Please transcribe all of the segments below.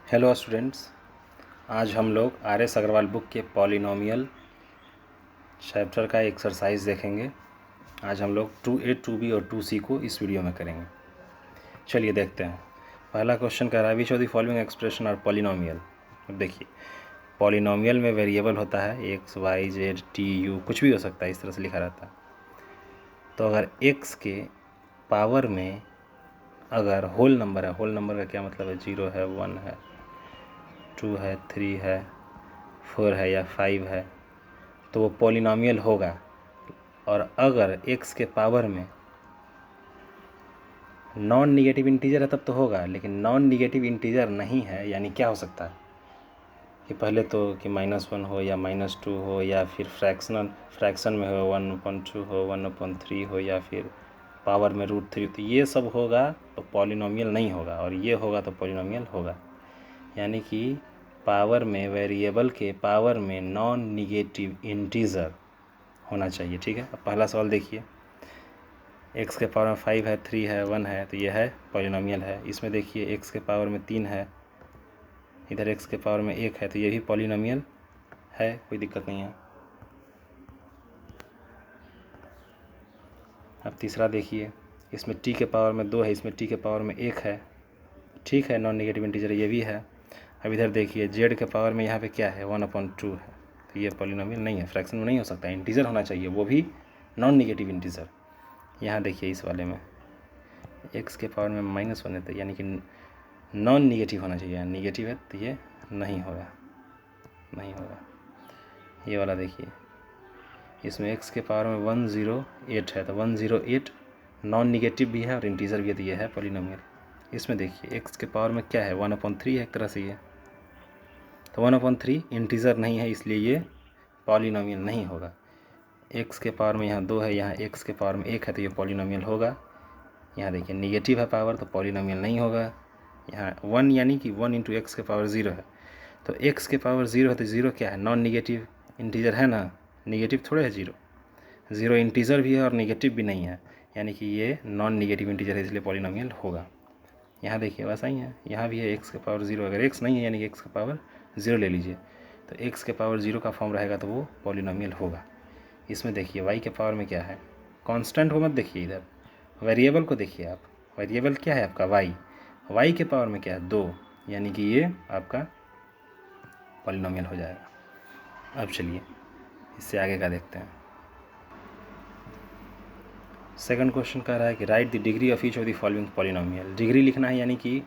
Hello students, आज हम लोग आर एस अग्रवाल बुक के पॉलिनोमियल चैप्टर का एक्सरसाइज देखेंगे। आज हम लोग 2A 2B और 2C को इस वीडियो में करेंगे। चलिए देखते हैं। पहला क्वेश्चन कह रहा है which of the following expression और पॉलिनोमियल। अब देखिए, पॉलिनोमियल में वेरिएबल होता है x y z t u, कुछ भी हो सकता है, इस तरह से लिखा रहता है। तो अगर एक्स के पावर में अगर होल नंबर है, होल नंबर का क्या मतलब है, 0 है, 1 है, 2 है, 3 है, 4 है या 5 है, तो वो पॉलिनोमियल होगा। और अगर x के पावर में नॉन निगेटिव इंटीजर है तब तो होगा, लेकिन नॉन निगेटिव इंटीजर नहीं है, यानी क्या हो सकता है कि पहले तो कि -1 हो या -2 हो या फिर फ्रैक्शन में हो 1/2 हो, 1/3 हो या फिर पावर में √3, तो ये सब होगा तो पॉलिनोमियल नहीं होगा, और ये होगा तो पॉलिनोमियल होगा। यानी कि पावर में, वेरिएबल के पावर में नॉन निगेटिव इंटीजर होना चाहिए। ठीक है, अब पहला सवाल देखिए, x के पावर में 5 है, 3 है, 1 है, तो ये है पॉलिनोमियल है। इसमें देखिए x के पावर में 3 है, इधर x के पावर में 1 है, तो ये भी पॉलिनोमियल है, कोई दिक्कत नहीं है। अब तीसरा देखिए, इसमें t के पावर में 2 है, इसमें t के पावर में 1 है, ठीक है, नॉन निगेटिव इंटीजर ये भी है। अब इधर देखिए z के पावर में यहाँ पे क्या है, 1/2 है, तो ये पॉलिनोमियल नहीं है, फ्रैक्शन में नहीं हो सकता, इंटीजर होना चाहिए, वो भी नॉन निगेटिव इंटीजर। यहाँ देखिए इस वाले में x के पावर में -1 है, तो यानी कि नॉन निगेटिव होना चाहिए, निगेटिव है तो ये नहीं होगा, नहीं होगा। ये वाला देखिए, इसमें x के पावर में 108 है, तो 108 नॉन निगेटिव भी है और इंटीजर भी है, तो ये है पॉलिनोमियल। इसमें देखिए x के पावर में क्या है, 1/3 है एक तरह से ये, तो 1/3 इंटीजर नहीं है, इसलिए ये पॉलिनोमियल नहीं होगा। x के पावर में यहाँ 2 है, यहाँ x के पावर में 1 है, तो ये पॉलिनोमियल होगा। यहाँ देखिए निगेटिव है पावर, तो पॉलिनोमियल नहीं होगा। यहाँ 1 यानी कि 1 × x के पावर 0 है, तो x के पावर 0 है, तो 0 क्या है, नॉन निगेटिव इंटीजर है ना, निगेटिव थोड़े है 0, 0 इंटीजर भी है और निगेटिव भी नहीं है, यानी कि ये नॉन निगेटिव इंटीजर है, इसलिए पॉलिनोमियल होगा। यहाँ देखिए वैसा ही है, यहाँ भी है x के पावर 0, अगर x नहीं है यानी कि x के पावर 0 ले लीजिए, तो x के पावर 0 का फॉर्म रहेगा, तो वो पॉलिनोमियल होगा। इसमें देखिए y के पावर में क्या है, कांस्टेंट को मत देखिए, इधर वेरिएबल को देखिए आप, वेरिएबल क्या है आपका y के पावर में क्या है 2, यानी कि ये आपका पॉलिनोमियल हो जाएगा। अब चलिए इससे आगे का देखते हैं। सेकंड क्वेश्चन कह रहा है कि right the degree of each of the following polynomial. Degree लिखना है, यानी कि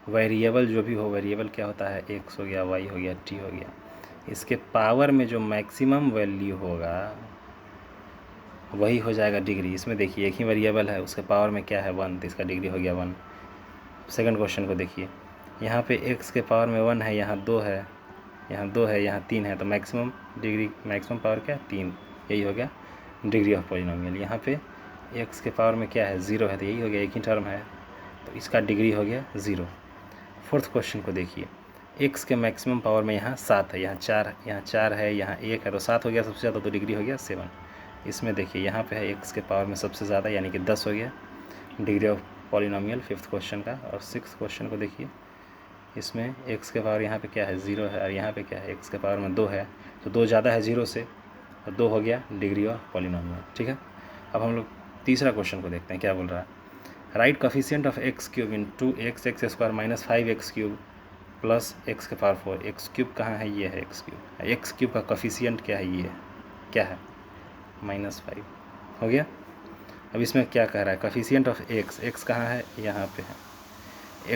वेरिएबल जो भी हो, वेरिएबल क्या होता है, x हो गया, y हो गया, t हो गया, इसके पावर में जो मैक्सिमम वैल्यू होगा वही हो जाएगा डिग्री। इसमें देखिए एक ही वेरिएबल है, उसके पावर में क्या है 1, तो इसका डिग्री हो गया 1। सेकंड क्वेश्चन को देखिए, यहाँ पे x के पावर में 1 है, यहाँ 2 है, यहाँ 2 है, यहाँ 3 है, तो मैक्सिमम डिग्री, मैक्सिमम पावर क्या है 3, यही हो गया डिग्री ऑफ पॉलिनोमियल। यहाँ पे x के पावर में क्या है 0 है, तो यही हो गया, एक ही टर्म है, तो इसका डिग्री हो गया 0। फोर्थ क्वेश्चन को देखिए, x के मैक्सिमम पावर में यहाँ 7 है, यहाँ 4 है, यहाँ 1 है, तो 7 हो गया सबसे ज़्यादा, तो डिग्री हो गया 7। इसमें देखिए यहाँ पे है x के पावर में सबसे ज़्यादा, यानी कि 10 हो गया degree of polynomial, fifth question का। और सिक्स क्वेश्चन को देखिए, इसमें x के पावर यहाँ पे क्या है 0 है, और यहाँ पे क्या है x के पावर में 2 है, तो 2 ज़्यादा है 0 से, और 2 हो गया डिग्री ऑफ पॉलिनोमियल। ठीक है, अब हम लोग तीसरा क्वेश्चन को देखते हैं, क्या बोल रहा है, right coefficient of x³ in 2x x² - 5x³ plus x के पावर 4। x³ कहाँ है, ये है x³, x³ का कोफिशिएंट क्या है, ये है, क्या है -5 हो गया। अब इसमें क्या कह रहा है, कोफिशिएंट ऑफ x कहाँ है, यहाँ पे है,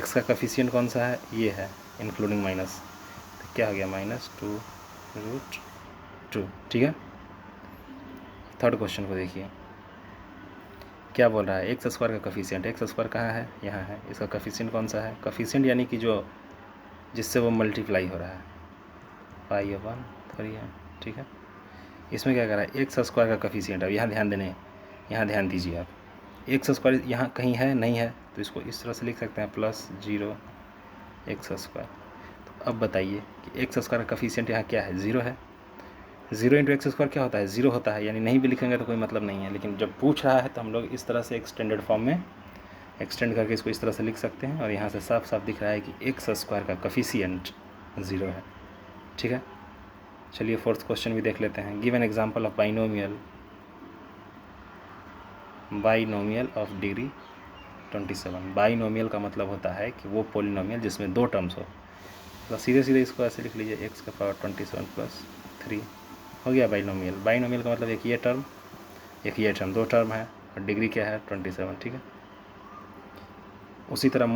x का कोफिशिएंट कौन सा है, ये है, इंक्लूडिंग माइनस, तो क्या हो गया -2√2। ठीक है, थर्ड क्वेश्चन को देखिए, क्या बोल रहा है, x² का कोफिशिएंट, x² कहाँ है, यहाँ है, इसका कोफिशिएंट कौन सा है, कोफिशिएंट यानी कि जो जिससे वो मल्टीप्लाई हो रहा है, π/3 है। ठीक है, इसमें क्या कर रहा है, x² का कोफिशिएंट, अब यहाँ ध्यान देने, यहाँ ध्यान दीजिए आप, x² यहाँ कहीं है नहीं है, तो इसको इस तरह से लिख सकते हैं +0 x²। तो अब बताइए कि x² का कोफिशिएंट यहाँ क्या है, 0 है, 0 × x² क्या होता है, 0 होता है, यानी नहीं भी लिखेंगे तो कोई मतलब नहीं है, लेकिन जब पूछ रहा है तो हम लोग इस तरह से एक्सटेंडेड फॉर्म में एक्सटेंड करके इसको इस तरह से लिख सकते हैं और यहाँ से साफ साफ दिख रहा है कि एक्स स्क्वायर का कोफिशिएंट 0 है। ठीक है, चलिए फोर्थ क्वेश्चन भी देख लेते हैं। Give an example of binomial of degree 27। Binomial का मतलब होता है कि वो पॉलिनोमियल जिसमें 2 टर्म्स हो। तो सीधे सीधे इसको ऐसे लिख लीजिए, एक्स का पावर 27 प्लस 3 हो गया बाइनोमियल। बाइनोमियल का मतलब एक ये टर्म एक ये टर्म, 2 टर्म है और डिग्री क्या है 27। ठीक है, उसी तरह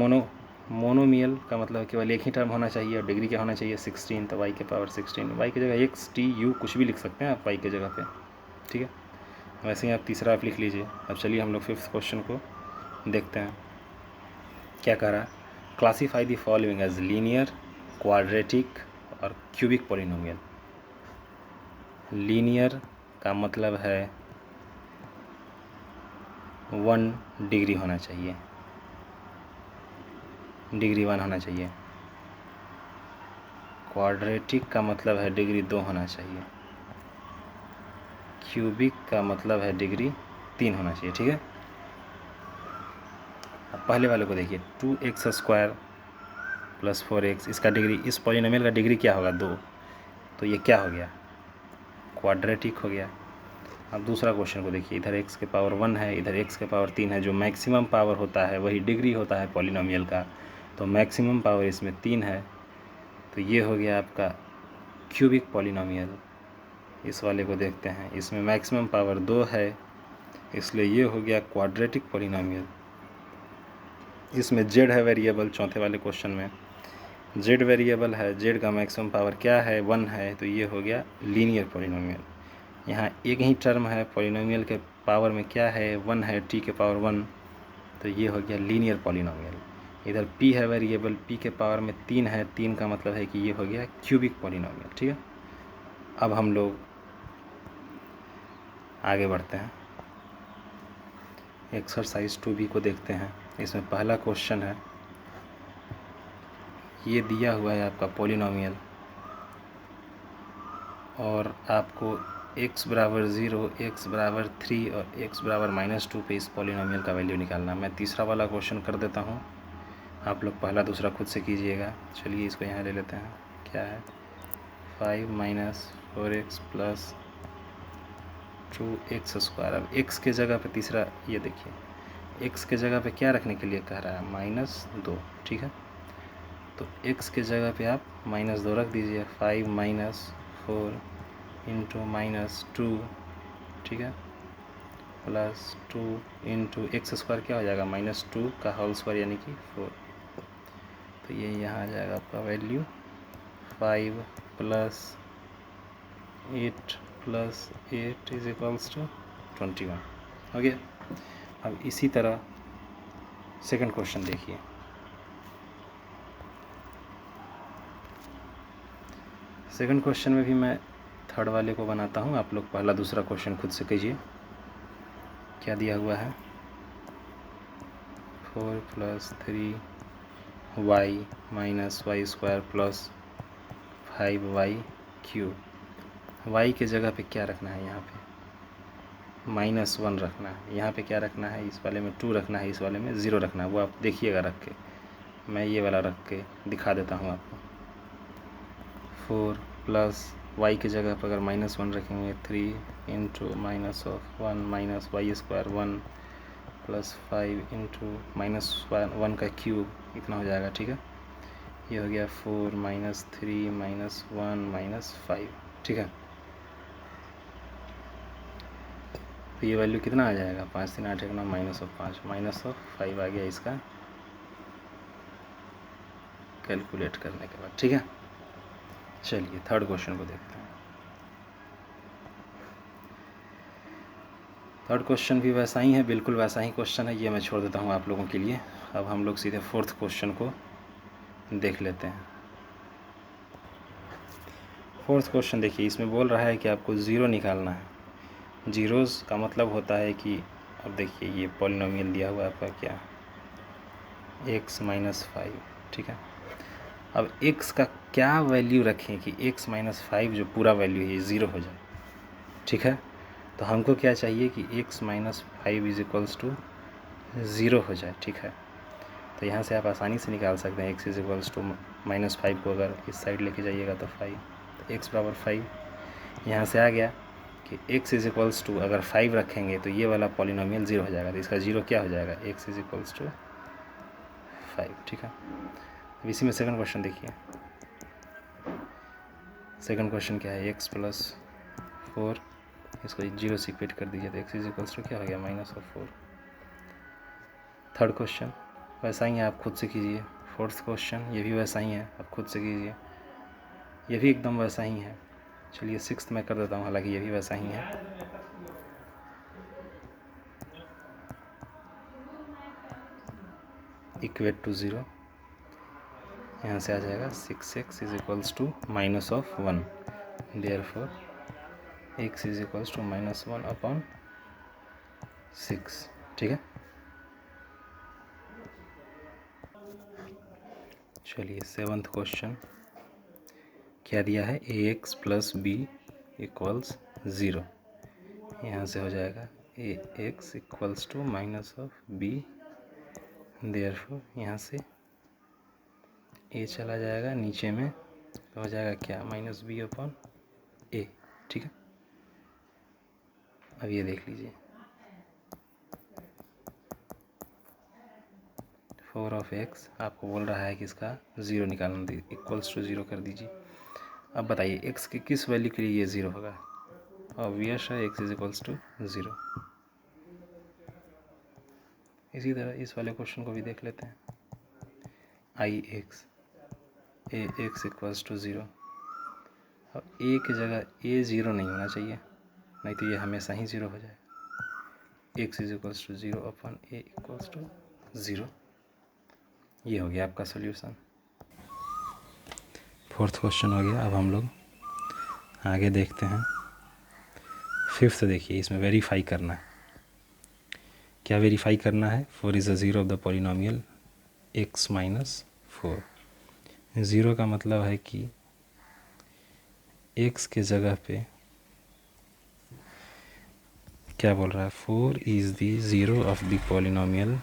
मोनोमियल का मतलब केवल एक ही टर्म होना चाहिए और डिग्री क्या होना चाहिए 16। तो वाई के पावर 16, वाई की जगह एक्स टी यू कुछ भी लिख सकते हैं आप वाई के जगह पे। ठीक है, वैसे ही आप तीसरा आप लिख लीजिए। अब चलिए हम लोग फिफ्थ क्वेश्चन को देखते हैं क्या कह रहा है। Classify the following as linear, quadratic और क्यूबिक पॉलिनोमियल। लीनियर का मतलब है 1 डिग्री होना चाहिए, डिग्री 1 होना चाहिए। क्वाड्रेटिक का मतलब है डिग्री 2 होना चाहिए। क्यूबिक का मतलब है डिग्री 3 होना चाहिए। ठीक है, अब पहले वाले को देखिए, 2x² प्लस 4x, इसका डिग्री, इस पॉलिनोमियल का डिग्री क्या होगा 2, तो ये क्या हो गया क्वाड्रेटिक हो गया। अब दूसरा क्वेश्चन को देखिए, इधर x के पावर 1 है, इधर x के पावर 3 है। जो मैक्सिमम पावर होता है वही डिग्री होता है पॉलिनोमियल का, तो मैक्सिमम पावर इसमें 3 है, तो ये हो गया आपका क्यूबिक पॉलिनोमियल। इस वाले को देखते हैं, इसमें मैक्सिमम पावर 2 है, इसलिए ये हो गया क्वाड्रेटिक पॉलिनोमियल। इसमें z है वेरिएबल, चौथे वाले क्वेश्चन में z वेरिएबल है, z का मैक्सिमम पावर क्या है 1 है, तो ये हो गया लीनियर पॉलिनोमियल। यहाँ एक ही टर्म है, पॉलिनोमियल के पावर में क्या है 1 है, t के पावर 1, तो ये हो गया लीनियर पॉलिनोमियल। इधर p है वेरिएबल, p के पावर में 3 है, 3 का मतलब है कि ये हो गया क्यूबिक पॉलिनोमियल। ठीक है, अब हम लोग आगे बढ़ते हैं, एक्सरसाइज 2b को देखते हैं। इसमें पहला क्वेश्चन है, ये दिया हुआ है आपका पॉलिनोमियल और आपको x बराबर 0, x बराबर 3 और x बराबर -2 पे इस पॉलिनोमियल का वैल्यू निकालना। मैं तीसरा वाला क्वेश्चन कर देता हूँ, आप लोग पहला दूसरा खुद से कीजिएगा। चलिए इसको यहाँ ले लेते हैं, क्या है 5 - 4x प्लस 2x²। अब x के जगह पे तीसरा, ये देखिए x के जगह पे क्या रखने के लिए कह रहा है -2। ठीक है, तो x के जगह पे आप -2 रख दीजिए, 5 - 4 इंटू -2, ठीक है, प्लस 2 इंटू x² क्या हो जाएगा -2 का होल स्क्वायर यानी कि 4। तो ये यहाँ आ जाएगा आपका वैल्यू 5 + 8 + 8 = 21 हो गया। अब इसी तरह सेकंड क्वेश्चन देखिए, सेकंड क्वेश्चन में भी मैं थर्ड वाले को बनाता हूँ, आप लोग पहला दूसरा क्वेश्चन खुद से कीजिए। क्या दिया हुआ है 4 + 3y - y² plus 5y³ y के जगह पे क्या रखना है, यहाँ पे -1 रखना है, यहाँ पे क्या रखना है, इस वाले में 2 रखना है, इस वाले में 0 रखना है। वो आप देखिएगा रख के, मैं ये वाला रख के दिखा देता हूँ आपको। 4 प्लस y की जगह पर अगर -1 रखेंगे 3 इंटू -1 -y² 1 प्लस 5 इंटू -1 का क्यूब, इतना हो जाएगा। ठीक है, ये हो गया 4 - 3 -1 -5। ठीक है, तो ये वैल्यू कितना आ जाएगा 5 3 8 1 9 -5 -5 आ गया इसका कैलकुलेट करने के बाद। ठीक है, चलिए थर्ड क्वेश्चन को देखते हैं। थर्ड क्वेश्चन भी वैसा ही है, बिल्कुल वैसा ही क्वेश्चन है, ये मैं छोड़ देता हूँ आप लोगों के लिए। अब हम लोग सीधे फोर्थ क्वेश्चन को देख लेते हैं। फोर्थ क्वेश्चन देखिए, इसमें बोल रहा है कि आपको 0 निकालना है। जीरोज़ का मतलब होता है कि, अब देखिए ये पॉलिनोमियल दिया हुआ है आपका क्या x - 5। ठीक है, अब x का क्या वैल्यू रखें कि x - 5 जो पूरा वैल्यू है 0 हो जाए। ठीक है, तो हमको क्या चाहिए कि x - 5 = ज़ीरो हो जाए, ठीक है। तो यहाँ से आप आसानी से निकाल सकते हैं x इज इक्वल्स टू -5 को अगर इस साइड लेके जाइएगा तो 5, तो x बराबर 5। यहाँ से आ गया कि x इज इक्वल्स टू अगर 5 रखेंगे तो ये वाला पॉलिनोमियल 0 हो जाएगा, तो इसका 0 क्या हो जाएगा, x इज इक्वल्स टू 5, ठीक है। अब इसी में सेकंड क्वेश्चन देखिए। सेकंड क्वेश्चन क्या है, x प्लस 4, इसको 0 से इक्वेट कर दीजिए तो x इज इक्वल्स टू क्या हो गया, -4। थर्ड क्वेश्चन वैसा ही है, आप खुद से कीजिए। फोर्थ क्वेश्चन ये भी वैसा ही है, आप खुद से कीजिए, ये भी एकदम वैसा ही है। चलिए सिक्स्थ में कर देता हूँ, हालांकि ये भी वैसा ही है। इक्वेट टू 0, यहाँ से आ जाएगा 6x is equals to -1, therefore x is equals to -1/6, ठीक है। चलिए सेवन्थ क्वेश्चन क्या दिया है, ax प्लस b इक्वल्स 0, यहाँ से हो जाएगा ax equals to -b, therefore यहाँ से a चला जाएगा नीचे में तो हो जाएगा क्या, -b/a, ठीक है। अब ये देख लीजिए 4 ऑफ x आपको बोल रहा है कि इसका 0 निकालना, दी इक्वल्स टू 0 कर दीजिए। अब बताइए x के किस वैल्यू के लिए ये 0 होगा, ऑब्वियस है x इज इक्वल्स टू 0। इसी तरह इस वाले क्वेश्चन को भी देख लेते हैं, ax इक्वल्स टू 0। अब a की जगह a 0 नहीं होना चाहिए, नहीं तो ये हमेशा ही 0 हो जाए। x is equals to 0/a equals to 0, ये हो गया आपका सोल्यूशन। फोर्थ क्वेश्चन हो गया। अब हम लोग आगे देखते हैं फिफ्थ। देखिए इसमें वेरीफाई करना है, क्या वेरीफाई करना है, 4 is a zero of the polynomial x -4। 0 का मतलब है कि x के जगह पे क्या बोल रहा है, 4 is the zero of the polynomial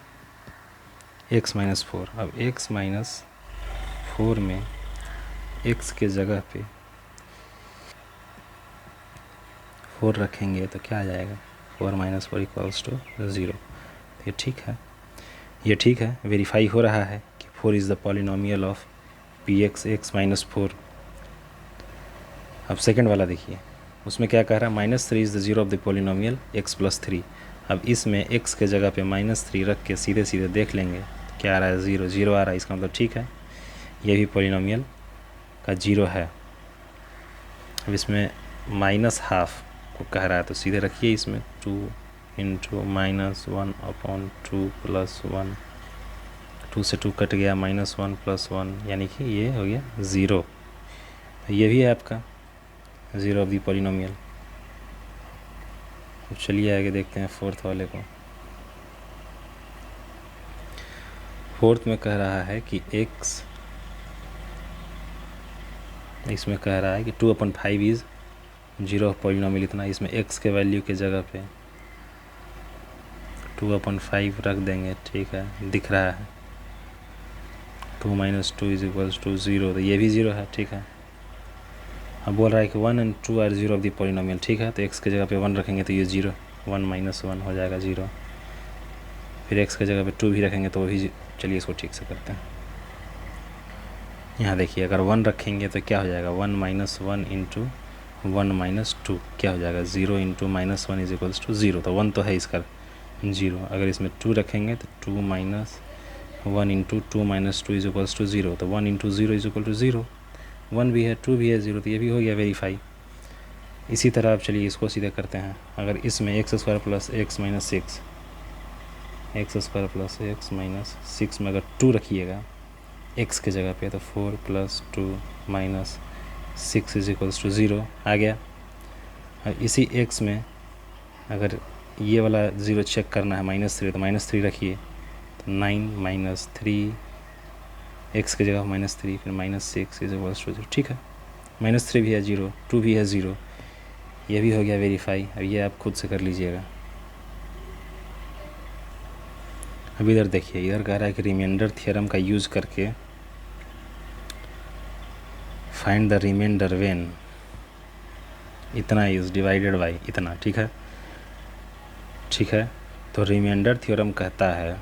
x -4। अब x -4 में x के जगह पे 4 रखेंगे तो क्या आ जाएगा, 4 - 4 इक्वल्स टू 0। ये ठीक है, ये ठीक है, वेरीफाई हो रहा है कि 4 is the polynomial of px x -4। अब सेकंड वाला देखिए, उसमें क्या कह रहा है, -3 is the zero of the polynomial x + 3। अब इसमें x के जगह पे -3 रख के सीधे सीधे देख लेंगे तो क्या आ रहा है, 0 0 आ रहा है, इसका मतलब ठीक है ये भी पॉलिनोमियल का 0 है। अब इसमें -½ को कह रहा है तो सीधे रखिए, इसमें 2 × -1/2 + 1, 2 से 2 कट गया, -1 + 1 यानी कि ये हो गया 0। ये भी है आपका 0 ऑफ दी पॉलिनोमियल। अब चलिए आगे देखते हैं फोर्थ वाले को। फोर्थ में कह रहा है कि x, इसमें कह रहा है कि 2/5 इज़ 0 ऑफ पॉलिनोमियल इतना, इसमें x के वैल्यू के जगह पे 2/5 रख देंगे, ठीक है, दिख रहा है 2 - 2 इज इक्वल्स टू 0, तो ये भी 0 है, ठीक है। अब बोल रहा है कि 1 और 2 आर 0 ऑफ द पॉलिनोमियल, ठीक है, तो x के जगह पे 1 रखेंगे तो ये 0, 1 - 1 हो जाएगा 0। फिर x के जगह पे 2 भी रखेंगे तो वो भी, चलिए इसको ठीक से करते हैं। यहाँ देखिए अगर 1 रखेंगे तो क्या हो जाएगा, 1 - 1 × 1 - 2 क्या हो जाएगा, 0 × -1 इज इक्वल्स टू 0, तो 1 तो है इसका 0। अगर इसमें 2 रखेंगे तो 2 - 1 × 2 - 2 इज इक्वल्स टू 0, तो 1 × 0 इज इक्वल टू 0, 1 भी है 2 भी है 0, तो ये भी हो गया वेरीफाई। इसी तरह अब चलिए इसको सीधे करते हैं। अगर इसमें x² + x - 6, x² + x - 6 में अगर 2 रखिएगा x के जगह पे तो 4 + 2 - 6 इज इक्वल्स टू 0 आ गया। अब इसी x में अगर ये वाला 0 चेक करना है, -3, तो -3 रखिए, तो 9 - 3 x की जगह -3 फिर -6 इज इक्वल्स टू 0, ठीक है। -3 भी है 0, 2 भी है 0, ये भी हो गया वेरीफाई। अब ये आप खुद से कर लीजिएगा। अब इधर देखिए, इधर कह रहा है कि रिमाइंडर थ्योरम का यूज़ करके फाइंड द रिमाइंडर व्हेन इतना इज डिवाइडेड बाई इतना। ठीक है, ठीक है। तो रिमाइंडर थ्योरम कहता है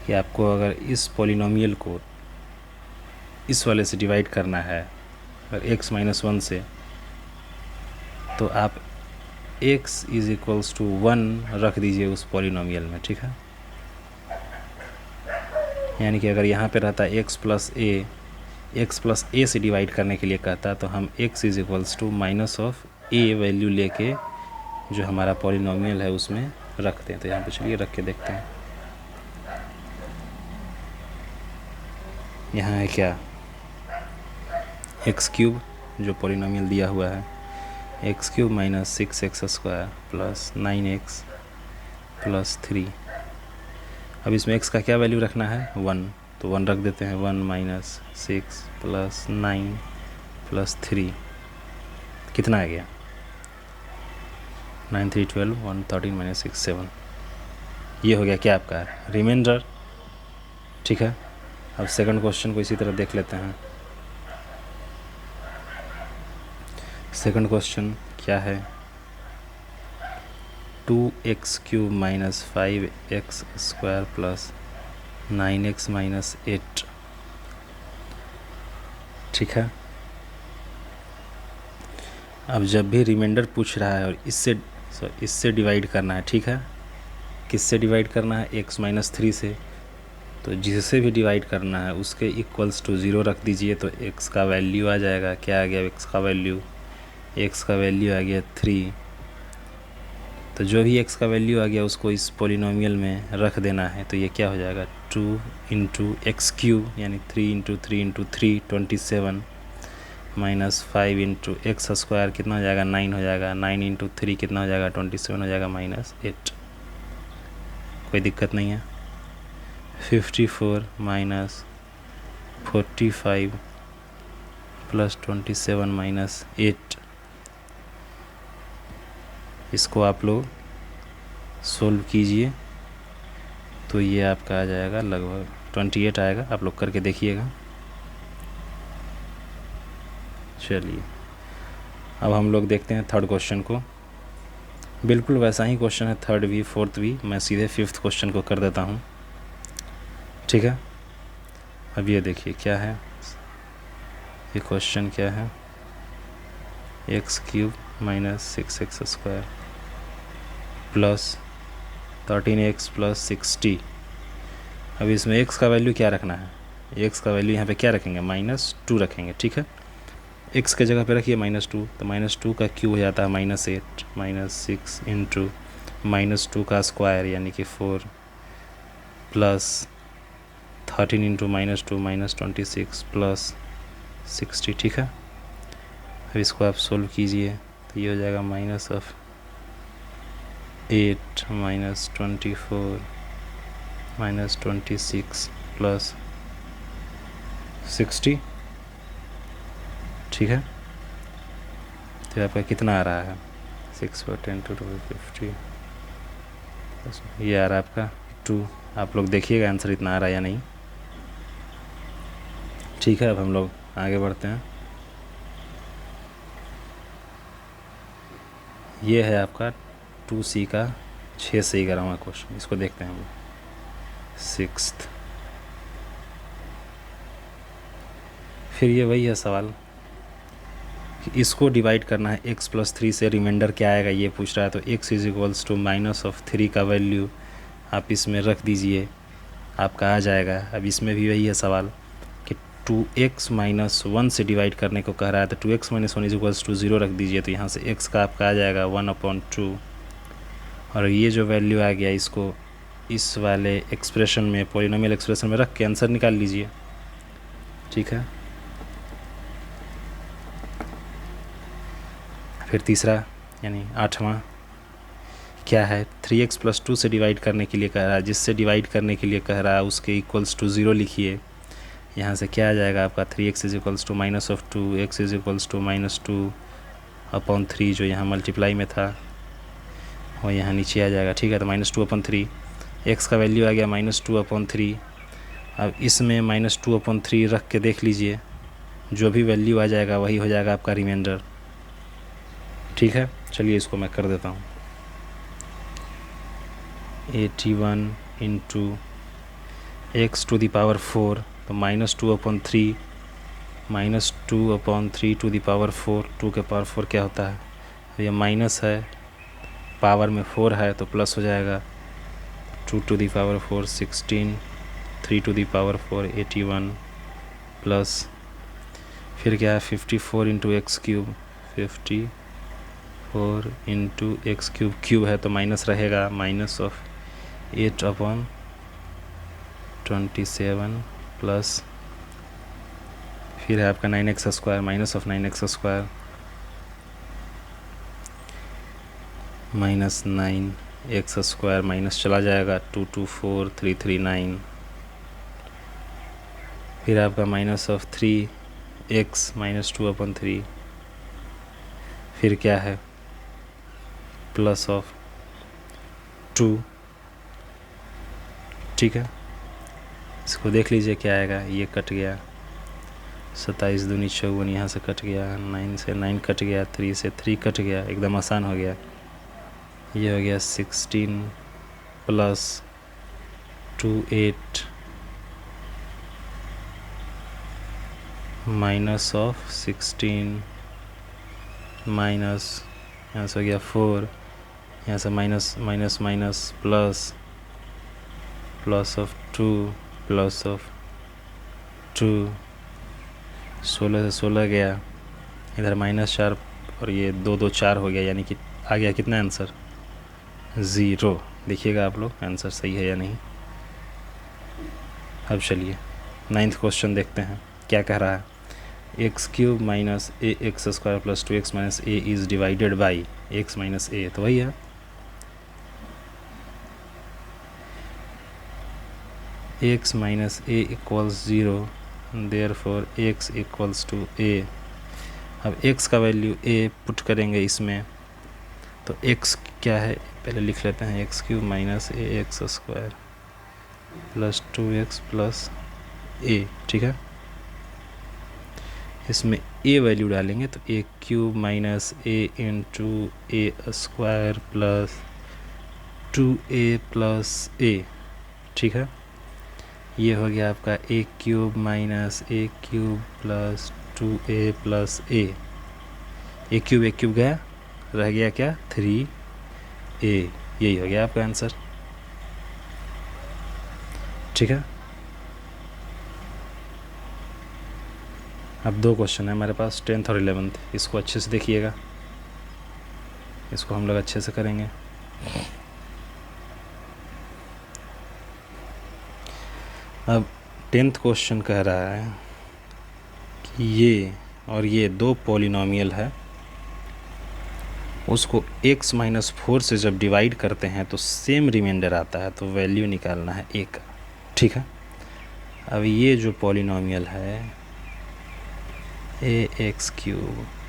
कि आपको अगर इस पॉलिनोमियल को इस वाले से डिवाइड करना है, अगर x - 1 से, तो आप x = 1 रख दीजिए उस पॉलिनोमियल में। ठीक है, यानी कि अगर यहाँ पे रहता x + a से डिवाइड करने के लिए कहता, तो हम x = -a वैल्यू लेके जो हमारा पॉलिनोमियल है उसमें रखते हैं। तो यहाँ पे चलिए रख के देखते हैं। यहाँ है क्या, x³ जो पॉलिनोमियल दिया हुआ है, x³ - 6x² + 9x + 3। अब इसमें x का क्या वैल्यू रखना है, 1, तो 1 रख देते हैं। 1 - 6 + 9 + 3 कितना आ गया, 9 3 12, 1 13 - 6 7। ये हो गया क्या आपका रिमाइंडर। ठीक है, अब सेकंड क्वेश्चन को इसी तरह देख लेते हैं। सेकंड क्वेश्चन क्या है, 2x³ - 5x² + 9x - 8। ठीक है, अब जब भी रिमाइंडर पूछ रहा है और इससे डिवाइड करना है। ठीक है, किससे डिवाइड करना है, x - 3 से। तो जिससे भी डिवाइड करना है उसके = 0 रख दीजिए, तो x का वैल्यू आ जाएगा। क्या आ गया x का वैल्यू, x का वैल्यू आ गया 3। तो जो भी x का वैल्यू आ गया उसको इस पॉलिनोमियल में रख देना है। तो ये क्या हो जाएगा, 2 × x³ यानी 3 × 3 × 3 27 -5 × x² कितना हो जाएगा, 9 हो जाएगा। 9 × 3 कितना हो जाएगा, 27 हो जाएगा -8। कोई दिक्कत नहीं है। 54 - 45 + 27 - 8, इसको आप लोग सोल्व कीजिए तो ये आपका आ जाएगा लगभग 28 आएगा। आप लोग करके देखिएगा। चलिए अब हम लोग देखते हैं थर्ड क्वेश्चन को। बिल्कुल वैसा ही क्वेश्चन है, थर्ड भी फोर्थ भी। मैं सीधे फिफ्थ क्वेश्चन को कर देता हूँ। ठीक है, अब ये देखिए क्या है, ये क्वेश्चन क्या है, x³ - 6x² + 13x + 60। अब इसमें x का वैल्यू क्या रखना है, x का वैल्यू यहाँ पे क्या रखेंगे, -2 रखेंगे। ठीक है, x के जगह पे रखिए -2, तो -2 का क्यूब हो जाता है -8 -6 × -2 का स्क्वायर यानी कि 4 + 13 × -2 -26 + 60। ठीक है, अब इसको आप सोल्व कीजिए तो ये हो जाएगा -8 -24 -26 + 60। ठीक है, तो आपका कितना आ रहा है, 6/10 × 50, ये आ रहा है आपका 2। आप लोग देखिएगा आंसर इतना आ रहा है या नहीं। ठीक है, अब हम लोग आगे बढ़ते हैं। ये है आपका 2C का 6 से 11वां क्वेश्चन। इसको देखते हैं हम लोग। सिक्स्थ, फिर ये वही है सवाल कि इसको डिवाइड करना है, x + 3 से रिमाइंडर क्या आएगा ये पूछ रहा है। तो x = -3 का वैल्यू आप इसमें रख दीजिए, आपका आ जाएगा। अब इसमें भी वही है सवाल कि 2x - 1 से डिवाइड करने को कह रहा है, तो 2x - 1 = 0 रख दीजिए। तो यहाँ से x का आपका आ जाएगा 1/2, और ये जो वैल्यू आ गया इसको इस वाले एक्सप्रेशन में, पॉलिनोमियल एक्सप्रेशन में रख के आंसर निकाल लीजिए। ठीक है, फिर तीसरा यानी 8वां क्या है, 3x + 2 से डिवाइड करने के लिए कह रहा है। जिससे डिवाइड करने के लिए कह रहा है उसके = 0 लिखिए। यहाँ से क्या आ जाएगा आपका, 3x = -2, x = -2/3 जो यहाँ मल्टीप्लाई में था वो यहाँ नीचे आ जाएगा। ठीक है, तो -2/3 एक्स का वैल्यू आ गया -2/3। अब इसमें -2/3 रख के देख लीजिए, जो भी वैल्यू आ जाएगा वही हो जाएगा आपका रिमाइंडर। ठीक है, चलिए इसको मैं कर देता हूँ। 81 into x to the power 4, तो -2/3 -2/3 टू द पावर 4, 2 के पावर 4 क्या होता है, ये माइनस है, पावर में 4 है तो प्लस हो जाएगा, 2 to the power 4 16, 3 to the power 4 81, plus फिर क्या है 54 into x cube, 54 into x cube, cube है तो माइनस रहेगा, -8/27 प्लस फिर है आपका 9x square, -9x square -9x square minus चला जाएगा, 224339, फिर आपका -3x -2/3, फिर क्या है +2। ठीक है, इसको देख लीजिए क्या आएगा, ये कट गया, 27 दूनी 54, यहाँ से कट गया, 9 से 9 कट गया, 3 से 3 कट गया, एकदम आसान हो गया। ये हो गया 16 प्लस 28 -16 माइनस, यहाँ से हो गया 4, यहाँ से minus minus minus plus of 2 plus of 2, 16 से 16 गया, इधर -4 और ये 2 2 4 हो गया, यानी कि आ गया कितना आंसर 0। देखिएगा आप लोग आंसर सही है या नहीं। अब चलिए 9th क्वेश्चन देखते हैं क्या कह रहा है। x³ minus ax square plus 2x minus a is divided by x minus a, तो वही है x minus a equals 0, therefore x equals to a। अब x का वैल्यू a पुट करेंगे इसमें, तो x क्या है पहले लिख लेते हैं, x³ minus ax square plus 2x plus a। ठीक है, इसमें a वैल्यू डालेंगे तो a³ minus a into a square plus 2a plus a। ठीक है, ये हो गया आपका a³ minus a³ plus 2a plus a। a³ गया, रह गया क्या 3a, यही हो गया आपका आंसर। ठीक है, अब 2 क्वेश्चन है हमारे पास 10th और 11th, इसको अच्छे से देखिएगा, इसको हम लोग अच्छे से करेंगे। अब 10th क्वेश्चन कह रहा है कि ये और ये 2 पॉलिनोमियल है, उसको x माइनस 4 से जब डिवाइड करते हैं तो सेम रिमाइंडर आता है, तो वैल्यू निकालना है a का। ठीक है, अब ये जो पॉलिनोमियल है ax³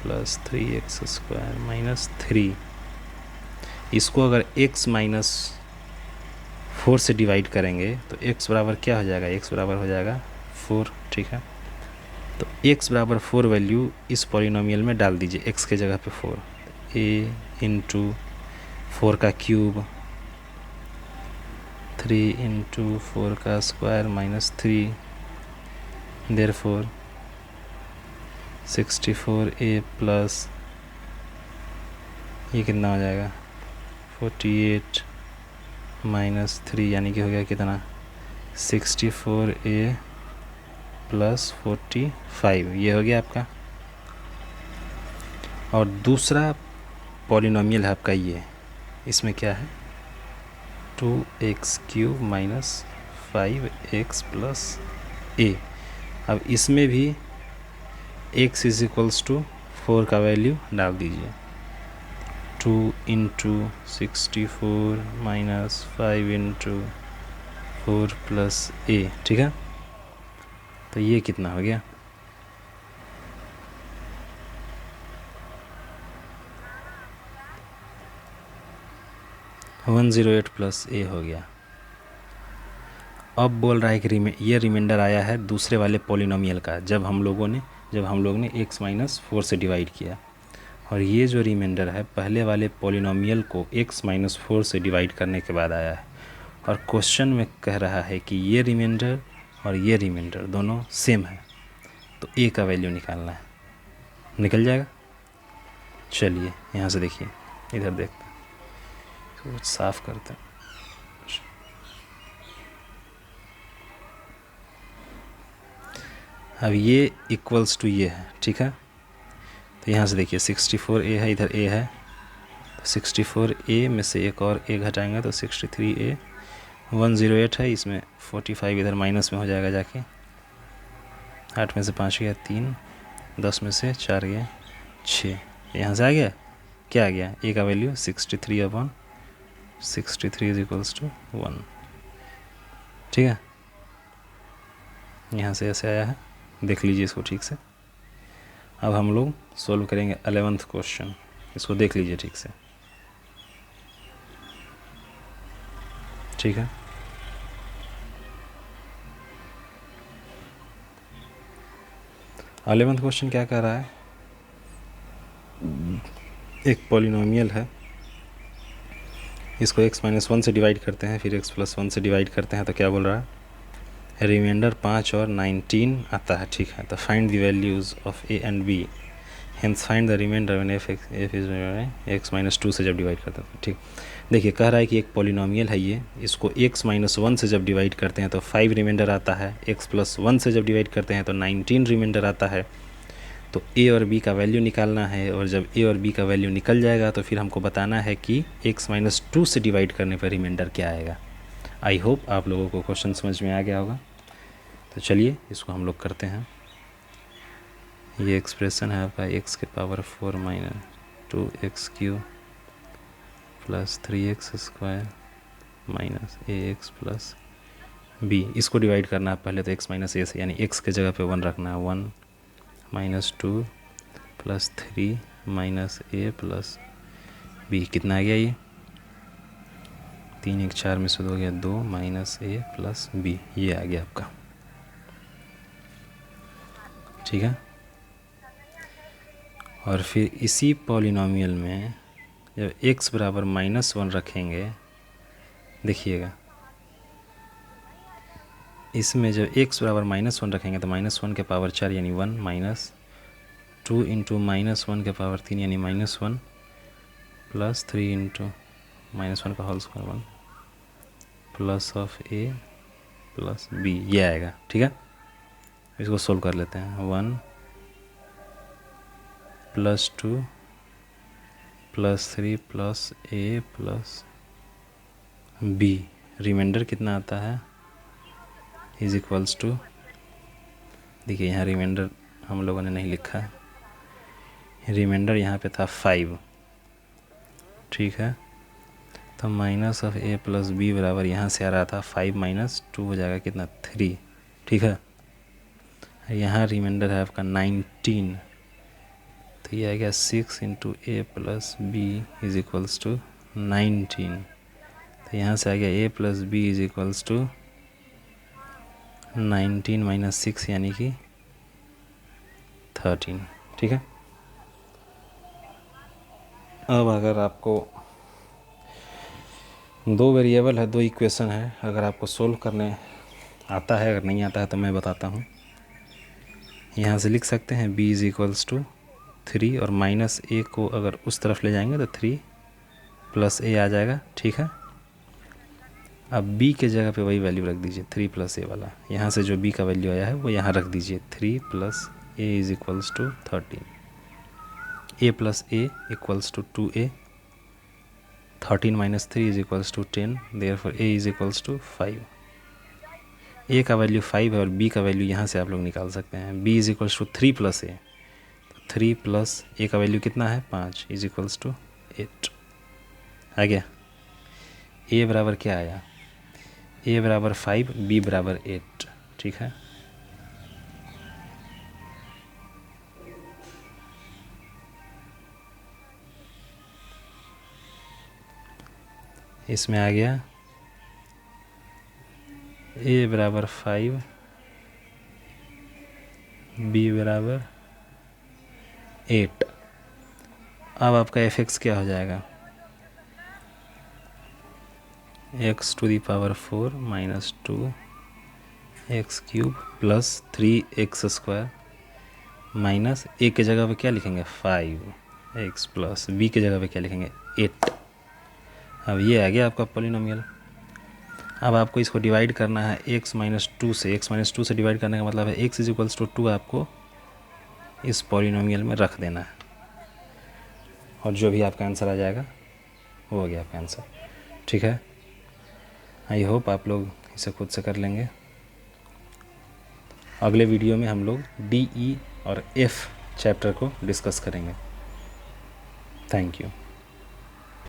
plus 3x square minus 3, इसको अगर x माइनस 4 से डिवाइड करेंगे तो x बराबर क्या हो जाएगा, x बराबर हो जाएगा 4। ठीक है, तो x बराबर 4 वैल्यू इस पॉलिनोमियल में डाल दीजिए, x के जगह पे 4, a इंटू 4 का क्यूब 3 इंटू 4 का square minus 3, therefore 64a plus ये कितना हो जाएगा 48 माइनस 3, यानी कि हो गया कितना 64a प्लस 45, ये हो गया आपका। और दूसरा पॉलिनोमियल है आपका ये, इसमें क्या है 2x³ minus 5x plus a। अब इसमें भी x इज इक्वल्स टू 4 का वैल्यू डाल दीजिए, 2 into 64 minus 5 into 4 plus a। ठीक है, तो ये कितना हो गया 108 प्लस a हो गया। अब बोल रहा है कि ये रिमाइंडर आया है दूसरे वाले पॉलिनोमियल का, जब हम लोग ने x माइनस 4 से डिवाइड किया, और ये जो रिमाइंडर है पहले वाले पॉलिनोमियल को x माइनस 4 से डिवाइड करने के बाद आया है। और क्वेश्चन में कह रहा है कि ये रिमाइंडर और ये रिमाइंडर दोनों सेम है, तो a का वैल्यू निकालना है। निकल जाएगा। चलिए यहाँ से देखिए, इधर देखते हैं, तो साफ करते हैं। अब ये इक्वल्स टू ये है, ठीक है। तो यहाँ से देखिए 64a है, इधर a है, तो 64a में से एक और a घटाएंगे तो 63a, 108 है, इसमें 45 इधर माइनस में हो जाएगा जाके, 8 में से 5 गया 3, 10 में से 4 गया 6, यहाँ से आ गया, क्या आ गया, a का वैल्यू 63/63 इज इक्वल्स टू 1, ठीक है। यहाँ से ऐसे आया है, देख लीजिए इसको ठीक से। अब हम लोग सोल्व करेंगे 11th क्वेश्चन, इसको देख लीजिए ठीक से, ठीक है। अलेवंथ क्वेश्चन क्या कह रहा है, एक पॉलिनोमियल है, इसको x माइनस 1 से डिवाइड करते हैं, फिर x प्लस 1 से डिवाइड करते हैं, तो क्या बोल रहा है, रिमाइंडर 5 और 19 आता है, ठीक है। तो find the values of a and b, hence find the remainder when f is x minus 2 से जब डिवाइड करते हैं, ठीक। देखिए कह रहा है कि एक पॉलिनोमियल है ये, इसको x माइनस 1 से जब डिवाइड करते हैं तो 5 रिमाइंडर आता है, x प्लस 1 से जब डिवाइड करते हैं तो 19 रिमाइंडर आता है। तो a और b का वैल्यू निकालना है, और जब a और b का वैल्यू निकल जाएगा तो फिर हमको बताना है कि x माइनस 2 से डिवाइड करने पर रिमाइंडर क्या आएगा। आई होप आप लोगों को क्वेश्चन समझ में आ गया होगा। तो चलिए इसको हम लोग करते हैं। ये एक्सप्रेशन है आपका x के power 4 minus 2x³ plus 3x² minus ax plus b, इसको डिवाइड करना है पहले तो x माइनस a से, यानी x के जगह पे 1 रखना है, 1 minus 2 plus 3 minus a plus b, कितना आ गया ये 3 1 4 में से 2 गया 2 माइनस a प्लस b, ये आ गया आपका, ठीक है। और फिर इसी पॉलिनोमियल में जब x बराबर -1 रखेंगे, देखिएगा इसमें जब x बराबर -1 रखेंगे तो -1 के पावर 4 यानी 1 माइनस 2 इंटू -1 के पावर 3 यानी -1 प्लस 3 इंटू -1 का whole square 1 plus of a plus b, ये आएगा, ठीक है। इसको सोल्व कर लेते हैं, 1 plus 2 plus 3 plus a plus b, remainder कितना आता है इज इक्वल्स टू, देखिए यहाँ रिमाइंडर हम लोगों ने नहीं लिखा है, रिमाइंडर यहाँ पे था 5, ठीक है। तो minus of a plus b बराबर यहाँ से आ रहा था 5 माइनस 2 हो जाएगा कितना 3, ठीक है। यहाँ रिमाइंडर है आपका 19, तो ये आ गया 6 into a plus b is equals to 19, तो यहाँ से आ गया a plus b is equals to 19 minus 6 यानी कि 13, ठीक है। अब अगर आपको दो वेरिएबल है, दो इक्वेशन है, अगर आपको सोल्व करने आता है, अगर नहीं आता है तो मैं बताता हूँ। यहाँ से लिख सकते हैं b इज इक्वल्स टू 3, और माइनस a को अगर उस तरफ ले जाएंगे तो 3 प्लस a आ जाएगा, ठीक है। अब b के जगह पे वही वैल्यू रख दीजिए 3 प्लस a वाला, यहाँ से जो b का वैल्यू आया है वो यहाँ रख दीजिए, 3 plus a is equals to 13, a plus a equals to 2a, 13 minus 3 is equals to 10, therefore a is equals to 5। a का वैल्यू 5 है और b का वैल्यू यहाँ से आप लोग निकाल सकते हैं, b is equals to 3 plus a, 3 plus a का वैल्यू कितना है 5 इज इक्वल्स टू 8 आ गया। a बराबर क्या आया, a बराबर 5, b बराबर 8, ठीक है। इसमें आ गया ए बराबर 5, बी बराबर 8। अब आपका एफ एक्स क्या हो जाएगा, x to the power 4 minus 2 x cube plus 3x² minus a के जगह पे क्या लिखेंगे 5x प्लस बी के जगह पे क्या लिखेंगे 8। अब ये आ गया आपका पॉलिनोमियल। अब आपको इसको डिवाइड करना है x माइनस 2 से। x माइनस 2 से डिवाइड करने का मतलब है x इज इक्वल्स टू 2 आपको इस पॉलिनोमियल में रख देना है, और जो भी आपका आंसर आ जाएगा वो हो गया आपका आंसर। ठीक है, आई होप आप लोग इसे खुद से कर लेंगे। अगले वीडियो में हम लोग डी, ई और एफ चैप्टर को डिस्कस करेंगे। Thank you.